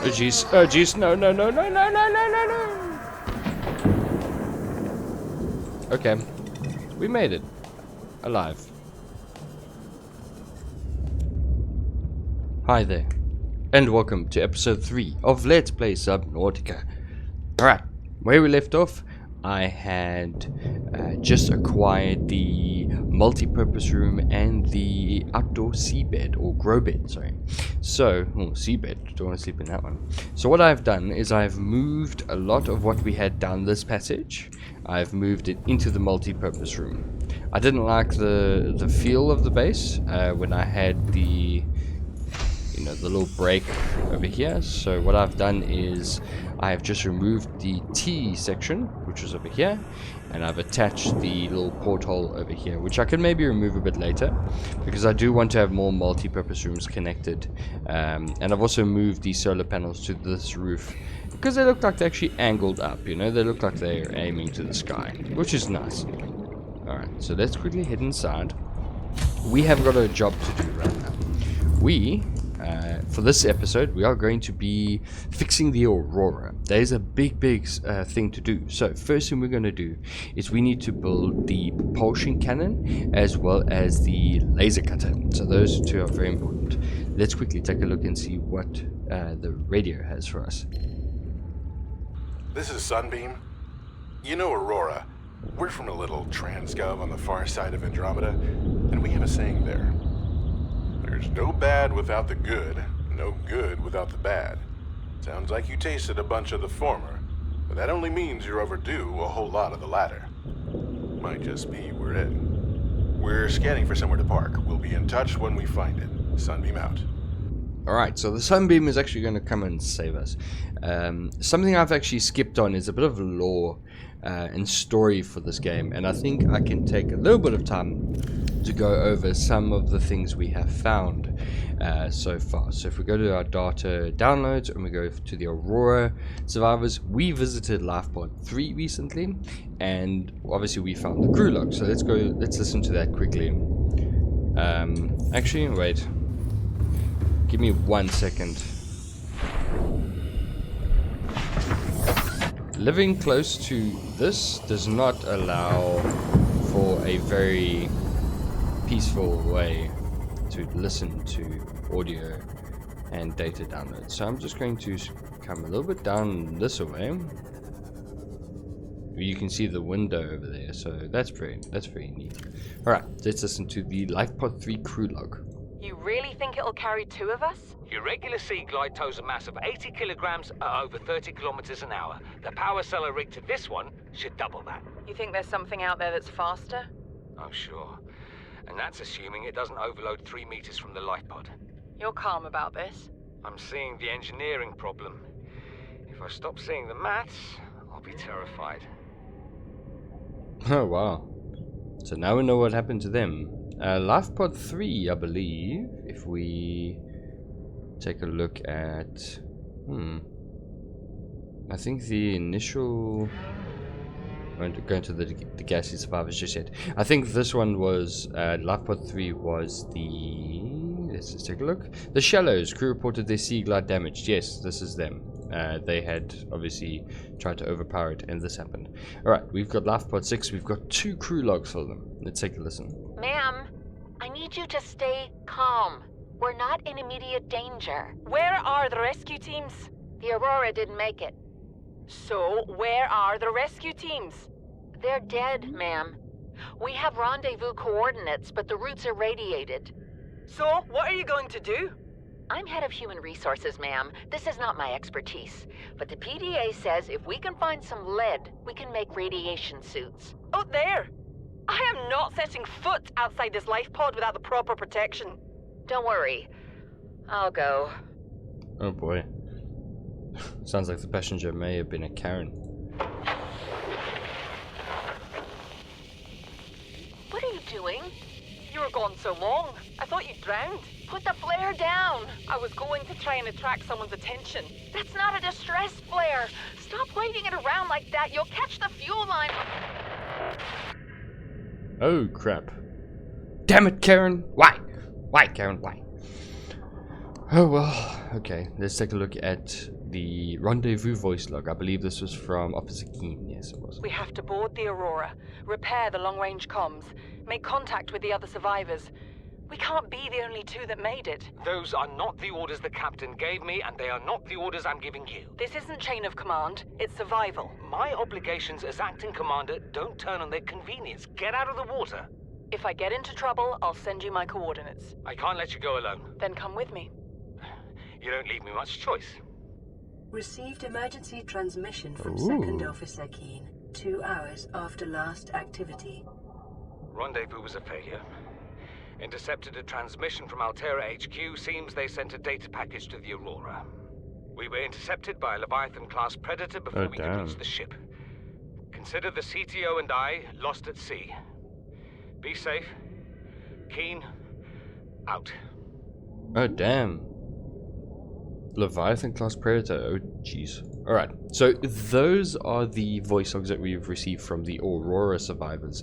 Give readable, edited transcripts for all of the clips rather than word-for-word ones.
Oh jeez, oh jeez, no, no, no, no, no, no, no, no, no. Okay, we made it. Alive. Hi there, and welcome to episode 3 of Let's Play Subnautica. Alright, where we left off, I had just acquired the multi-purpose room and the outdoor seabed, or grow bed, sorry. So, seabed, don't want to sleep in that one. So what I've done is I've moved a lot of what we had down this passage. I've moved it into the multi-purpose room. I didn't like the feel of the base when I had the little break over here. So what I've done is I've just removed the T section, which was over here, and I've attached the little porthole over here, which I can maybe remove a bit later because I do want to have more multi-purpose rooms connected. And I've also moved the solar panels to this roof because they look like they're actually angled up, they look like they're aiming to the sky, which is nice. Alright, so let's quickly head inside. We have got a job to do right now. For this episode, we are going to be fixing the Aurora. There's a big thing to do. So first thing we're going to do is we need to build the propulsion cannon as well as the laser cutter. So those two are very important. Let's quickly take a look and see what the radio has for us. This is Sunbeam. You know Aurora. We're from a little transgov on the far side of Andromeda, and we have a saying there. There's no bad without the good, no good without the bad. Sounds like you tasted a bunch of the former, but that only means you're overdue a whole lot of the latter. Might just be we're in. We're scanning for somewhere to park. We'll be in touch when we find it. Sunbeam out. Alright, so the Sunbeam is actually going to come and save us. Something I've actually skipped on is a bit of lore and story for this game, and I think I can take a little bit of time to go over some of the things we have found so far. So if we go to our data downloads and we go to the Aurora survivors, we visited Lifepod 3 recently, and obviously we found the crew log. So let's listen to that quickly. Actually, wait. Give me 1 second. Living close to this does not allow for a very peaceful way to listen to audio and data downloads. So I'm just going to come a little bit down this way. You can see the window over there, so that's very neat. Alright, let's listen to the Lifepod 3 crew log. You really think it'll carry 2 of us? Your regular sea glide tows a mass of 80 kilograms at over 30 kilometers an hour. The power cellar rig to this one should double that. You think there's something out there that's faster? Oh, sure. And that's assuming it doesn't overload 3 meters from the life pod. You're calm about this? I'm seeing the engineering problem. If I stop seeing the maths, I'll be terrified. Oh, wow. So now we know what happened to them. Lifepod 3, I believe, if we take a look at... I think the initial... I won't go into the gassy survivors just yet. I think this one was... Lifepod 3 was the... Let's just take a look. The Shallows. Crew reported their sea glide damaged. Yes, this is them. They had obviously tried to overpower it, and this happened. Alright, we've got Lifepod 6. We've got 2 crew logs for them. Let's take a listen. Ma'am, I need you to stay calm. We're not in immediate danger. Where are the rescue teams? The Aurora didn't make it. So, where are the rescue teams? They're dead, ma'am. We have rendezvous coordinates, but the routes are radiated. So, what are you going to do? I'm head of human resources, ma'am. This is not my expertise. But the PDA says if we can find some lead, we can make radiation suits. Out there! I am not setting foot outside this life pod without the proper protection. Don't worry. I'll go. Oh boy. Sounds like the passenger may have been a Karen. What are you doing? You were gone so long. I thought you drowned. Put the flare down. I was going to try and attract someone's attention. That's not a distress flare. Stop waving it around like that. You'll catch the fuel line. Oh crap. Damn it, Karen. Why? Why, Karen? Why? Oh well, okay, let's take a look at the rendezvous voice log. I believe this was from Officer Keen. Yes, it was. We have to board the Aurora, repair the long-range comms, make contact with the other survivors. We can't be the only two that made it. Those are not the orders the captain gave me, and they are not the orders I'm giving you. This isn't chain of command, it's survival. My obligations as acting commander don't turn on their convenience. Get out of the water. If I get into trouble, I'll send you my coordinates. I can't let you go alone. Then come with me. You don't leave me much choice. Received emergency transmission from Ooh. 2nd Officer Keen, 2 hours after last activity. Rendezvous was a failure. Intercepted a transmission from Altera HQ. Seems they sent a data package to the Aurora. We were intercepted by a Leviathan-class predator before we could reach the ship. Consider the CTO and I lost at sea. Be safe. Keen. Out. Oh damn. Leviathan class predator. Oh jeez. Alright, so those are the voice logs that we've received from the Aurora survivors.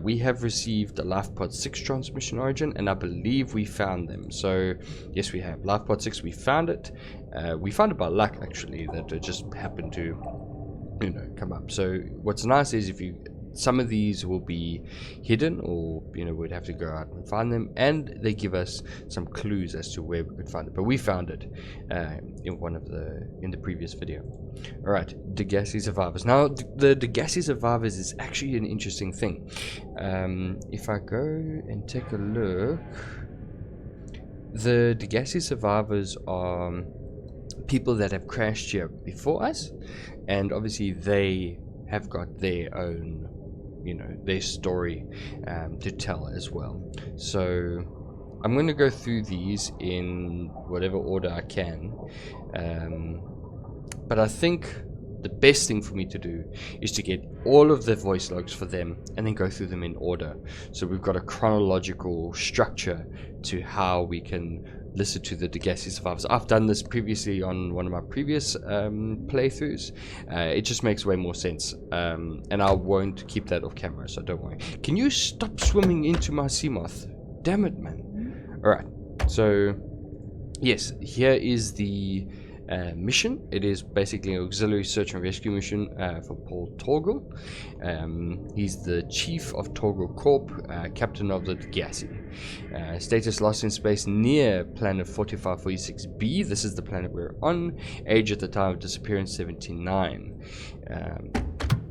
We have received the LifePod 6 transmission origin, and I believe we found them. So yes, we have LifePod 6. We found it. We found it by luck, actually, that it just happened to, you know, come up. So what's nice is if you, some of these will be hidden, or you know, we'd have to go out and find them, and they give us some clues as to where we could find it. But we found it in the previous video. All right, Degassi survivors. Now the Degassi survivors is actually an interesting thing. If I go and take a look, the Degassi survivors are people that have crashed here before us, and obviously they have got their own, you know, their story to tell as well. So I'm going to go through these in whatever order I can, but I think the best thing for me to do is to get all of the voice logs for them and then go through them in order, so we've got a chronological structure to how we can listen to the Degassi survivors. I've done this previously on one of my previous playthroughs. It just makes way more sense, and I won't keep that off camera, so don't worry. Can you stop swimming into my sea moth? Damn it, man. Alright, so yes, here is the mission. It is basically an auxiliary search and rescue mission for Paul Torgel. He's the chief of Torgel Corp, captain of the Degassi. Status lost in space near planet 4546b. This is the planet we're on. Age at the time of disappearance 79.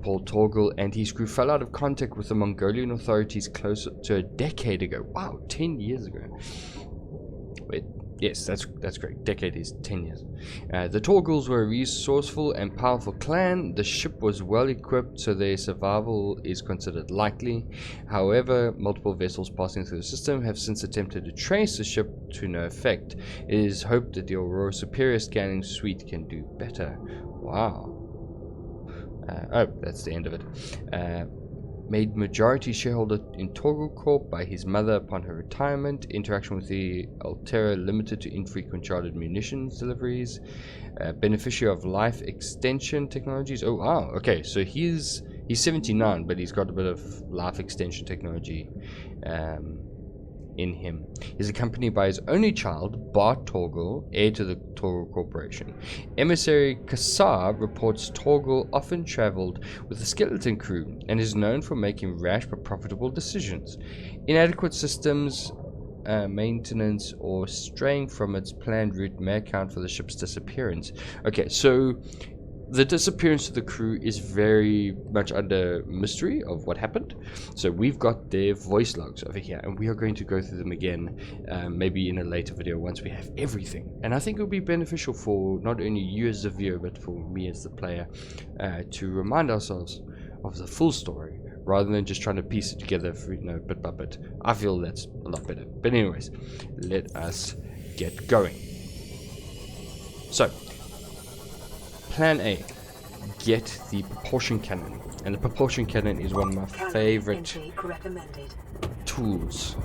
Paul Torgel and his crew fell out of contact with the Mongolian authorities close to a decade ago. Wow, 10 years ago. Wait. Yes, that's correct. Decade is 10 years. The Torgels were a resourceful and powerful clan. The ship was well equipped, so their survival is considered likely. However, multiple vessels passing through the system have since attempted to trace the ship to no effect. It is hoped that the Aurora Superior scanning suite can do better. Wow. Oh, that's the end of it. Made majority shareholder in Torgel Corp by his mother upon her retirement. Interaction with the Altera limited to infrequent chartered munitions deliveries. Beneficiary of life extension technologies. Oh wow, okay, so he's 79, but he's got a bit of life extension technology in him. He's accompanied by his only child, Bart Torgel, heir to the Torgel Corporation. Emissary Kassar reports Torgel often traveled with a skeleton crew and is known for making rash but profitable decisions. Inadequate systems maintenance or straying from its planned route may account for the ship's disappearance. Okay, so the disappearance of the crew is very much under mystery of what happened. So we've got their voice logs over here, and we are going to go through them again, maybe in a later video once we have everything. And I think it will be beneficial for not only you as the viewer, but for me as the player, to remind ourselves of the full story, rather than just trying to piece it together, for, you know, bit by bit. I feel that's a lot better. But anyways, let us get going. So, Plan A, get the propulsion cannon, and the propulsion cannon is one of my favorite tools,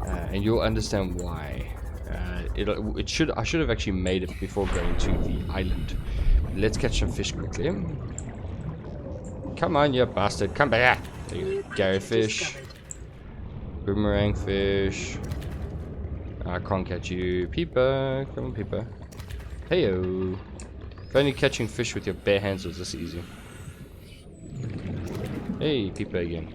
and you'll understand why. I should have actually made it before going to the island. Let's catch some fish quickly. Come on, you bastard, come back! There you go. Gary fish, boomerang fish. I can't catch you. Peeper. Come on, Peeper. Heyo. If only catching fish with your bare hands was this easy. Hey, Peeper again.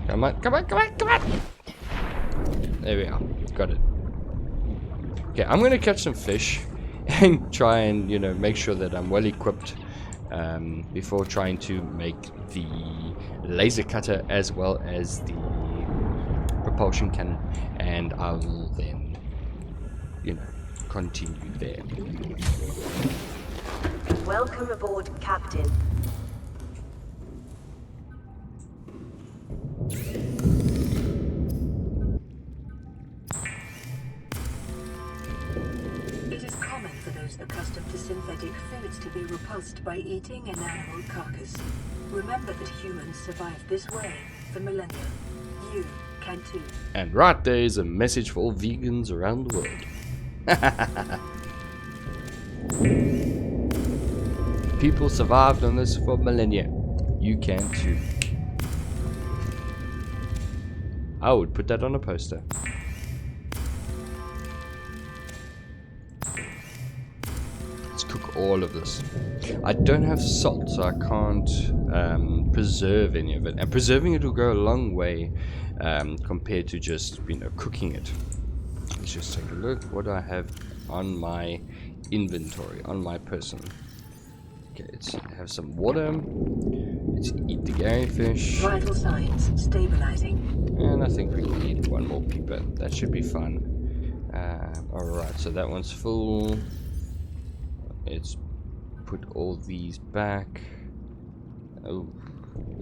Come on, come on, come on, come on! There we are. Got it. Okay, I'm gonna catch some fish and try and, you know, make sure that I'm well equipped before trying to make the laser cutter as well as the propulsion cannon, and I will then, you know, continue there. Welcome aboard, Captain. It is common for those accustomed to synthetic foods to be repulsed by eating an animal carcass. Remember that humans survived this way for millennia. You can too. And right there is a message for all vegans around the world. People survived on this for millennia. You can too. I would put that on a poster. Let's cook all of this. I don't have salt, so I can't preserve any of it. And preserving it will go a long way compared to just, you know, cooking it. Let's just take a look. What do I have on my inventory, on my person? Okay, let's have some water. Let's eat the garryfish. Vital signs stabilizing. And I think we need one more peeper. That should be fun. Alright, so that one's full. Let's put all these back. Oh,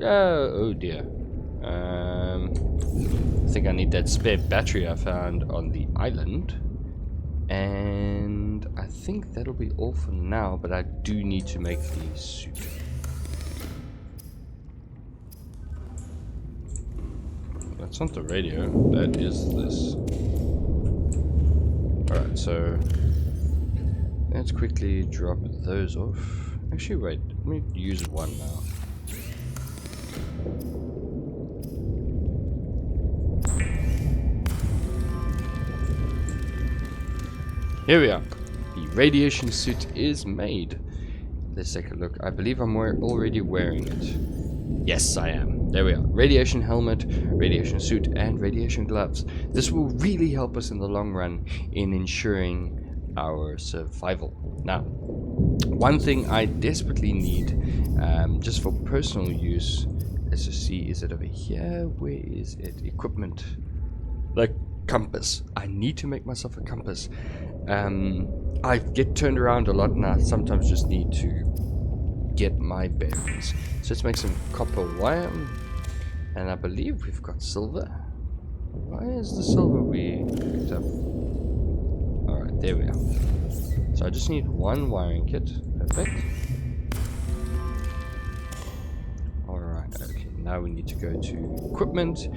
oh dear. I think I need that spare battery I found on the island. And I think that'll be all for now, but I do need to make the suit. That's not the radio, that is this. Alright, so let's quickly drop those off. Actually, wait, let me use one now. Here we are. The radiation suit is made. Let's take a look. I believe I'm already wearing it. Yes, I am. There we are. Radiation helmet, radiation suit, and radiation gloves. This will really help us in the long run in ensuring our survival. Now, one thing I desperately need, just for personal use, let's just see, is it over here? Where is it? Equipment. Like compass. I need to make myself a compass. I get turned around a lot and I sometimes just need to get my bearings. So let's make some copper wire. And I believe we've got silver. Why is the silver we picked up? Alright, there we are. So I just need one wiring kit. Perfect. Alright, okay. Now we need to go to equipment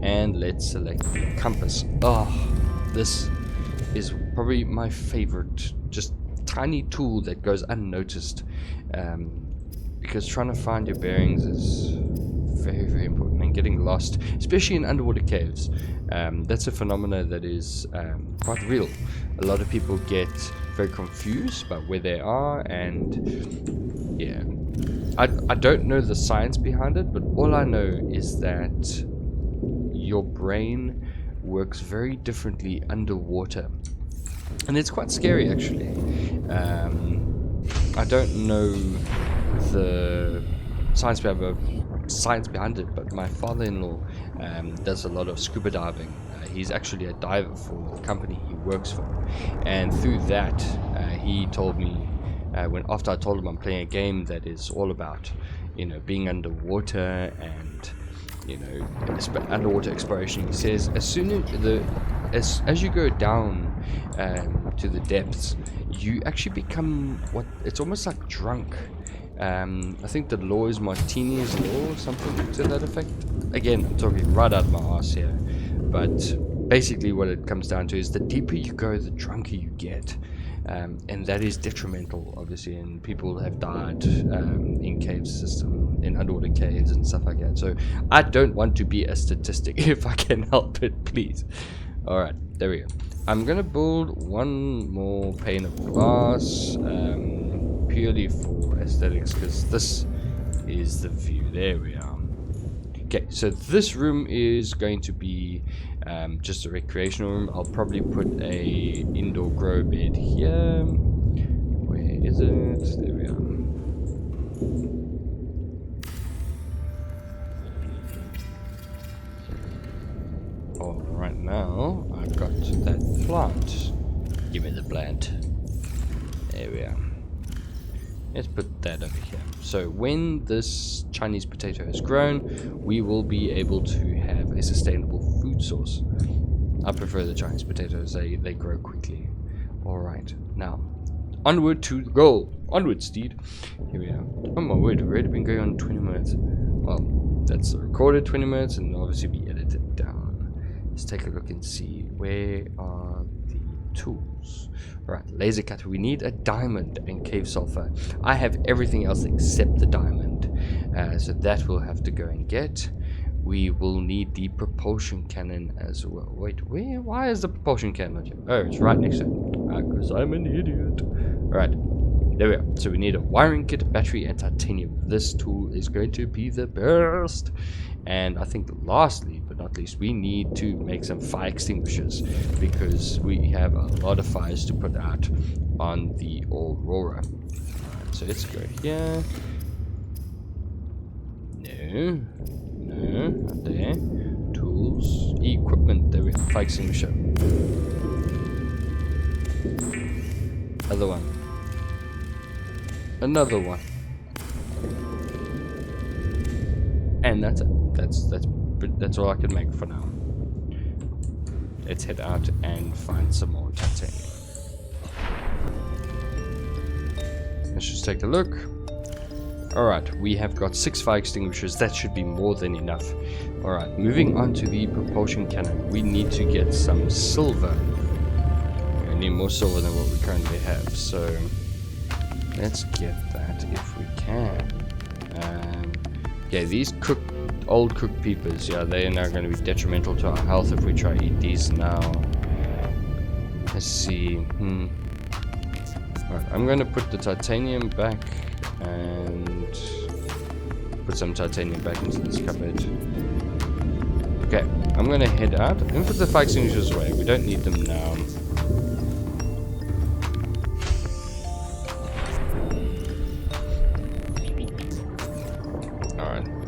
and let's select the compass. Oh, this is probably my favorite, just tiny tool that goes unnoticed, because trying to find your bearings is very, very important, and getting lost, especially in underwater caves, that's a phenomena that is quite real. A lot of people get very confused about where they are, and yeah, I don't know the science behind it, but all I know is that your brain works very differently underwater, and it's quite scary actually. I don't know the science behind it, but my father-in-law does a lot of scuba diving. He's actually a diver for the company he works for, and through that he told me, after I told him I'm playing a game that is all about, you know, being underwater and, you know, underwater exploration, he says as you go down to the depths, you actually become it's almost like drunk. I think the law is Martini's law or something to that effect. Again, I'm talking right out of my ass here, but basically what it comes down to is the deeper you go, the drunker you get. and that is detrimental, obviously, and people have died in cave system, in underwater caves and stuff like that. So I don't want to be a statistic if I can help it, please. All right, there we go. I'm gonna build one more pane of glass, purely for aesthetics, because this is the view. There we are. Okay, so this room is going to be just a recreational room. I'll probably put a indoor grow bed here. Where is it? There we are. Oh, right now I've got that plant. Give me the plant. There we are. Let's put that over here. So when this Chinese potato has grown, we will be able to have a sustainable food source. I prefer the Chinese potatoes, they grow quickly. Alright, now, onward to the goal. Onward, steed. Here we are. Oh my word, we've already been going on 20 minutes. Well, that's recorded 20 minutes and obviously we edited down. Let's take a look and see where are the tools. Alright, laser cutter. We need a diamond and cave sulfur. I have everything else except the diamond. So that we'll have to go and get. We will need the propulsion cannon as well. Wait, where? Why is the propulsion cannon here? Oh, it's right next to it. Because I'm an idiot. Alright, there we are. So we need a wiring kit, battery, and titanium. This tool is going to be the best. And I think lastly but not least, we need to make some fire extinguishers because we have a lot of fires to put out on the Aurora. Alright, so let's go here. No, not there. Tools, equipment. There we go. Fire extinguisher. Another one. Another one. And that's it. That's all I can make for now. Let's head out and find some more titanium. Let's just take a look. Alright, we have got 6 fire extinguishers. That should be more than enough. Alright, moving on to the propulsion cannon. We need to get some silver. We need more silver than what we currently have. So let's get that if we can. Yeah, these old cooked peepers, yeah, they are now going to be detrimental to our health if we try to eat these now. Let's see. Alright, I'm going to put the titanium back and put some titanium back into this cupboard. Okay, I'm going to head out. I'm going to put the fire extinguishers away. We don't need them now.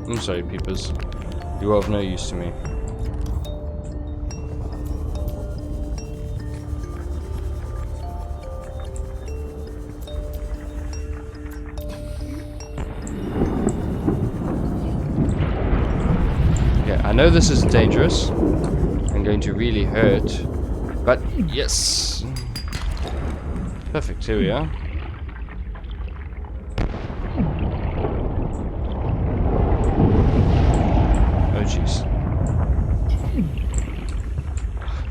I'm sorry, peepers. You are of no use to me. Okay, I know this is dangerous and going to really hurt, but yes. Perfect, here we are. Oh jeez.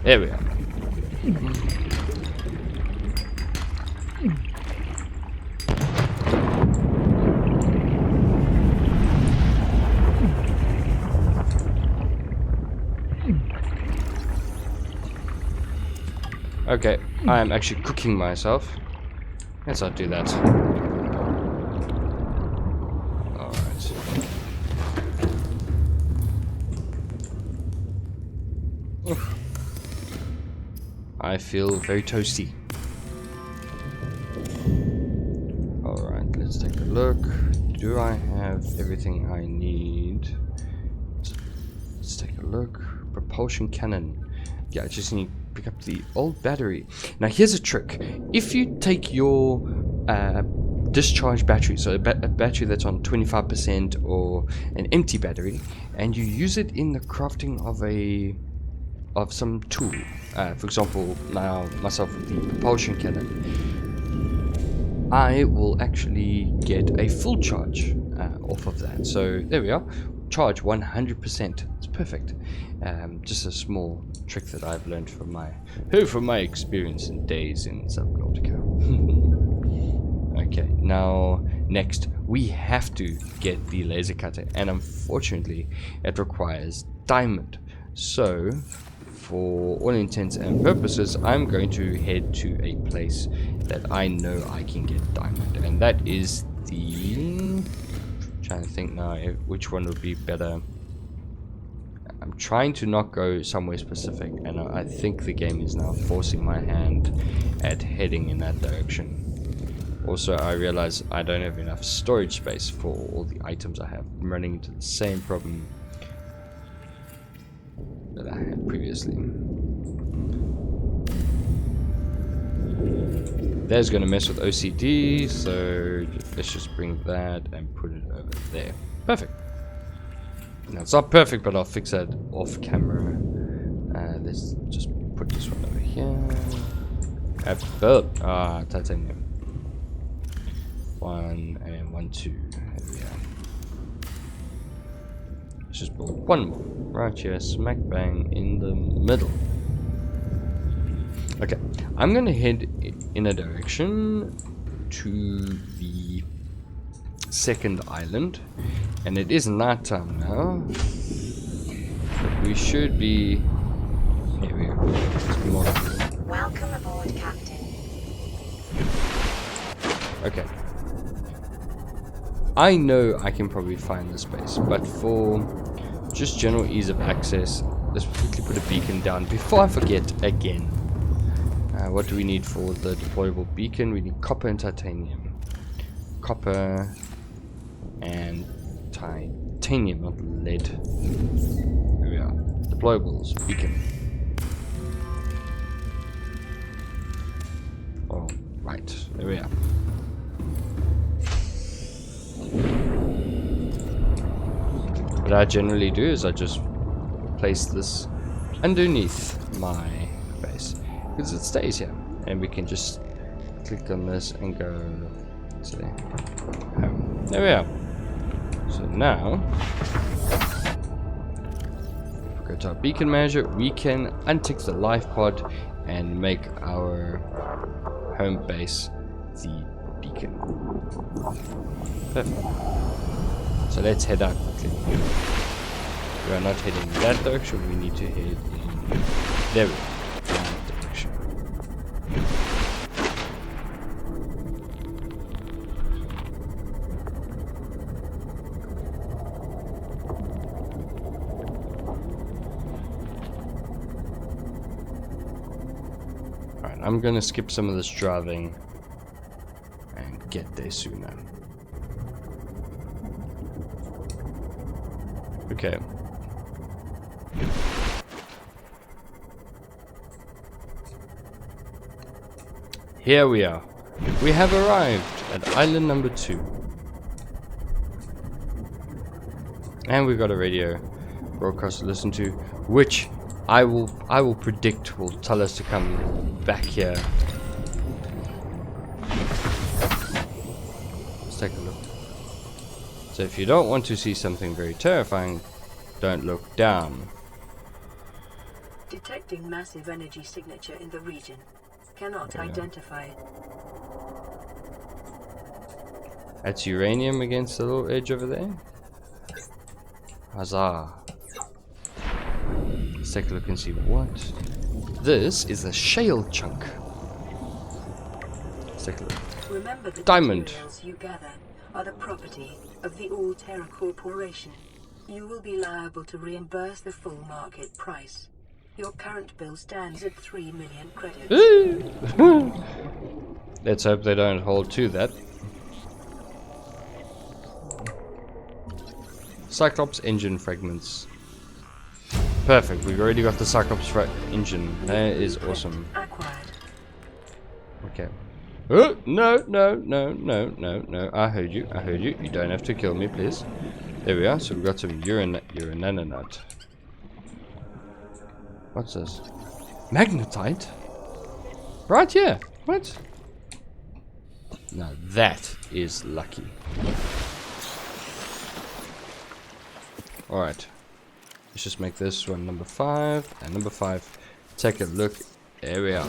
There we are. Okay, I am actually cooking myself. Let's not do that. Alright. I feel very toasty. Alright, let's take a look. Do I have everything I need? Let's take a look. Propulsion cannon. Yeah, I just need to pick up the old battery. Now here's a trick. If you take your discharged battery, so a battery that's on 25% or an empty battery, and you use it in the crafting of some tool, for example, now myself with the propulsion cannon, I will actually get a full charge off of that. So there we are. Charge 100%. It's perfect. Just a small trick that I've learned from my experience and days in Subnautica. Okay, now next we have to get the laser cutter, and unfortunately it requires diamond. So for all intents and purposes, I'm going to head to a place that I know I can get diamond, and that is the... trying to think now which one would be better. I'm trying to not go somewhere specific, and I think the game is now forcing my hand at heading in that direction. Also, I realize I don't have enough storage space for all the items I have. I'm running into the same problem that I had previously. That's going to mess with OCD, so let's just bring that and put it over there. Perfect. Now, it's not perfect, but I'll fix that off camera. Let's just put this one over here. Titanium. 1 and 1, 2. There we are. Let's just build one more right here, smack bang in the middle. Okay, I'm gonna head in a direction to the second island, and it is night time now. But we should be. Here we go. Welcome aboard, Captain. Okay. I know I can probably find this space, but for just general ease of access, let's quickly put a beacon down before I forget again. What do we need for the deployable beacon? We need copper and titanium. Copper and titanium, not lead. There we are. Deployables, beacon. Oh, right. There we are. What I generally do is I just place this underneath my base, because it stays here, and we can just click on this and go to home. There we are. So now, if we go to our beacon manager, we can untick the life pod and make our home base the beacon. Perfect. So let's head out quickly. We are not heading in that direction, we need to head in there we go, that direction. Alright, I'm gonna skip some of this driving and get there sooner. Okay. Here we are. We have arrived at island number 2. And we've got a radio broadcast to listen to, which I will predict will tell us to come back here. Let's take a look. So if you don't want to see something very terrifying, don't look down. Detecting massive energy signature in the region. Cannot identify it. That's uranium against the little edge over there. Huzzah. Let's take a look and see what. This is a shale chunk. Let's take a look. Remember the Diamond. materials you gather are the property of the All-Terra Corporation. You will be liable to reimburse the full market price. Your current bill stands at 3 million credits. Let's hope they don't hold to that. Cyclops engine fragments. Perfect, we've already got the Cyclops engine. That is awesome. Acquired. Okay. Oh, no. I heard you. You don't have to kill me, please. There we are. So we've got some urananite. What's this? Magnetite? Right here. What? Now that is lucky. Alright. Let's just make this one number 5. And number 5. Take a look. There we are.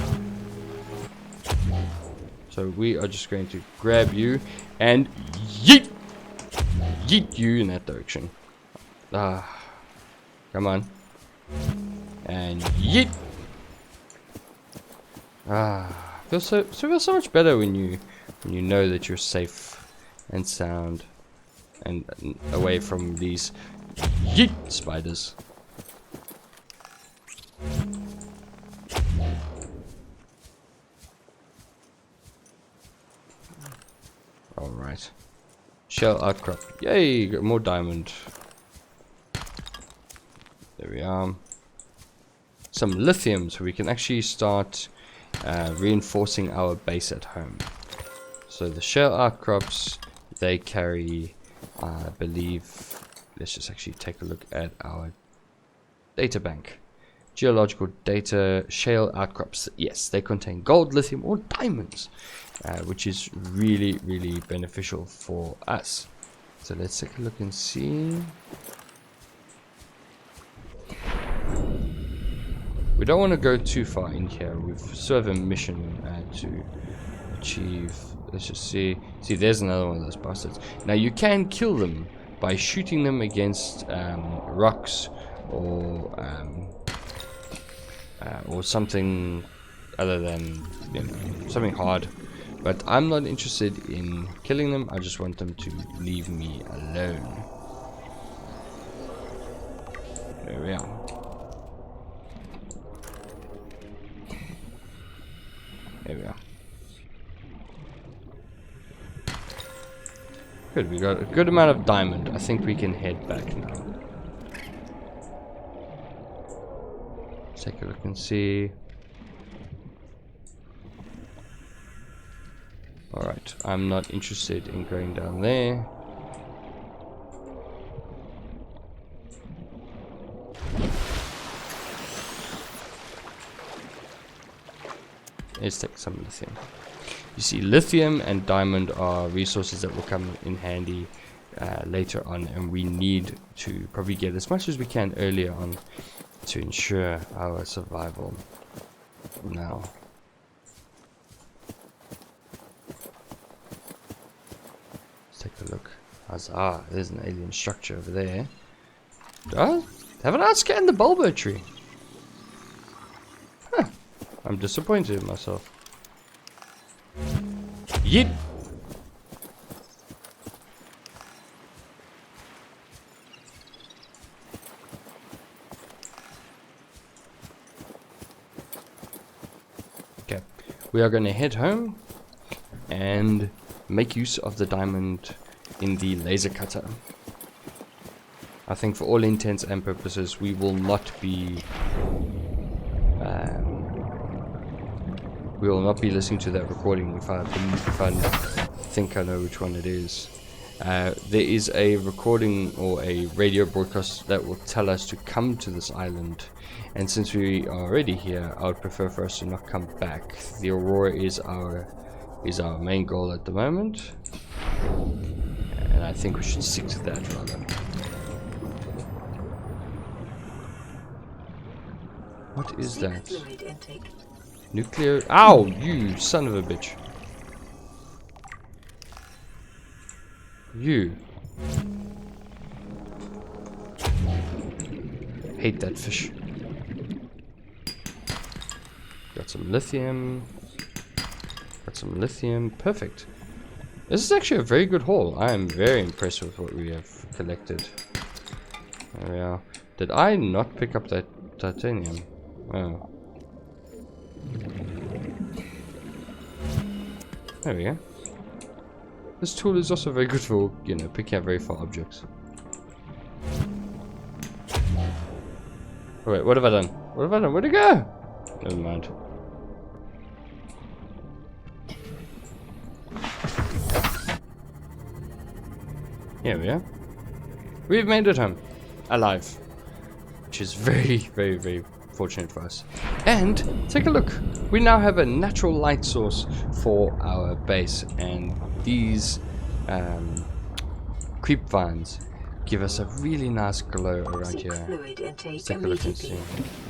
So So we are just going to grab you and yeet you in that direction. Come on. And yeet. Feels so much better when you know that you're safe and sound and away from these yeet spiders. Alright. Shell outcrop. Yay, got more diamond. There we are. Some lithium, so we can actually start reinforcing our base at home. So the shell outcrops, they carry, I believe, let's just actually take a look at our data bank. Geological data, shale outcrops, yes, they contain gold, lithium, or diamonds, which is really, really beneficial for us. So let's take a look and see. We don't want to go too far in here. We've still have a mission to achieve. Let's just see. See, there's another one of those bastards. Now you can kill them by shooting them against rocks or something other than, you know, something hard. But I'm not interested in killing them. I just want them to leave me alone. There we are. There we are. Good, we got a good amount of diamond. I think we can head back now. Let's take a look and see. Alright, I'm not interested in going down there. Let's take some lithium. You see, lithium and diamond are resources that will come in handy later on, and we need to probably get as much as we can earlier on to ensure our survival. Now, let's take a look. Huzzah, there's an alien structure over there. Haven't I scanned the bulbo tree? Huh. I'm disappointed in myself. Yeet! Okay, we are going to head home and make use of the diamond in the laser cutter. I think for all intents and purposes we will not be listening to that recording if I think I know which one it is. There is a recording or a radio broadcast that will tell us to come to this island, and since we are already here, I would prefer for us to not come back. The Aurora is our main goal at the moment, and I think we should stick to that rather. What is that? Nuclear. Ow! You son of a bitch. You. Hate that fish. Got some lithium. Got some lithium. Perfect. This is actually a very good haul. I am very impressed with what we have collected. There we are. Did I not pick up that titanium? Oh. There we go. This tool is also very good for, you know, picking up very far objects. Oh wait, what have I done? What have I done? Where'd it go? Never mind. Here we are. We've made it home. Alive. Which is very, very, very fortunate for us. And take a look. We now have a natural light source for our base, and these creep vines give us a really nice glow around here. Let's take a look and see.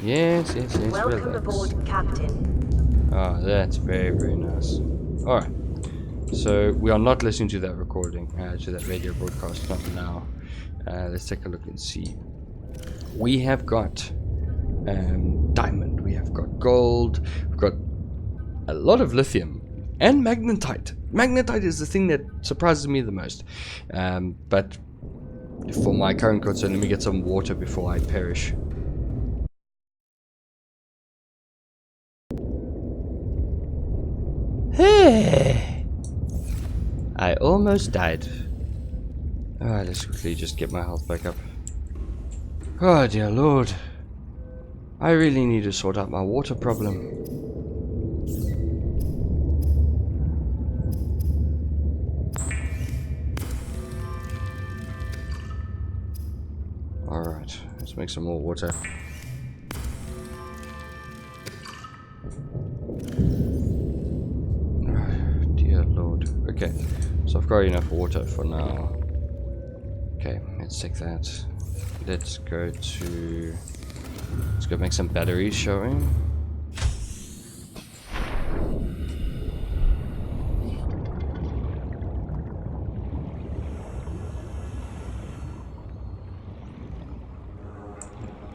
Yes. Welcome aboard, Captain. Oh, that's very, very nice. Alright. So we are not listening to that recording, to that radio broadcast, not now. Let's take a look and see. We have got diamond, we have got gold, we've got a lot of lithium and magnetite. Magnetite is the thing that surprises me the most. But for my current concern, let me get some water before I perish. Hey, I almost died. Alright, let's quickly just get my health back up. Oh dear lord. I really need to sort out my water problem. Alright, let's make some more water. Oh, dear lord. Okay, so I've got enough water for now. Okay, let's take that. Let's go make some batteries, shall we?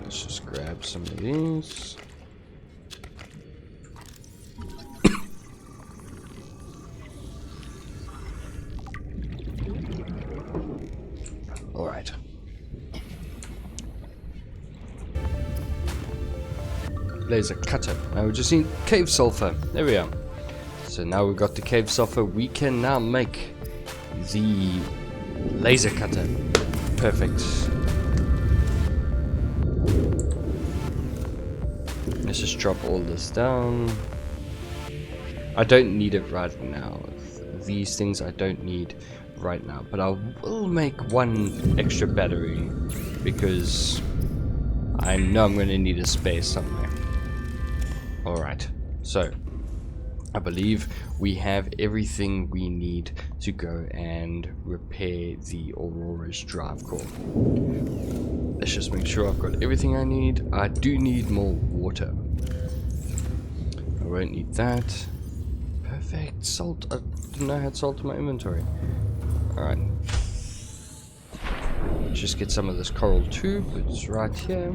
Let's just grab some of these. All right. Laser cutter. Now we just need cave sulfur. There we are. So now we've got the cave sulfur. We can now make the laser cutter. Perfect. Let's just drop all this down. I don't need it right now. These things I don't need right now. But I will make one extra battery because I know I'm going to need a space somewhere. Alright, so I believe we have everything we need to go and repair the Aurora's drive core. Let's just make sure I've got everything I need. I do need more water. I won't need that. Perfect. Salt. I didn't know I had salt in my inventory. Alright. Just get some of this coral tube. It's right here.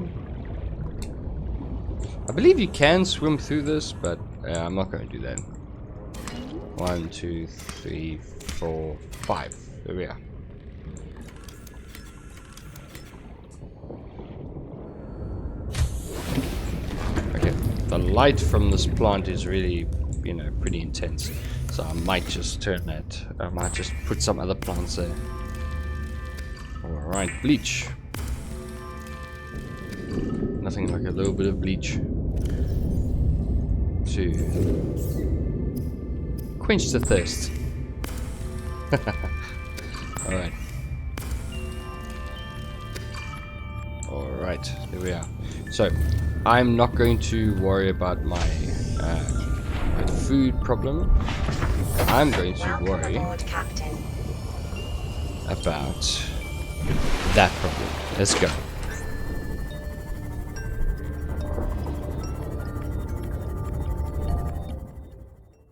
I believe you can swim through this, but I'm not going to do that. 1, 2, 3, 4, 5. There we are. Okay, the light from this plant is really, you know, pretty intense. So I might just turn that. I might just put some other plants there. Alright, bleach. Nothing like a little bit of bleach to quench the thirst. Alright. Alright, there we are. So, I'm not going to worry about my food problem. I'm going to worry about that problem. Let's go.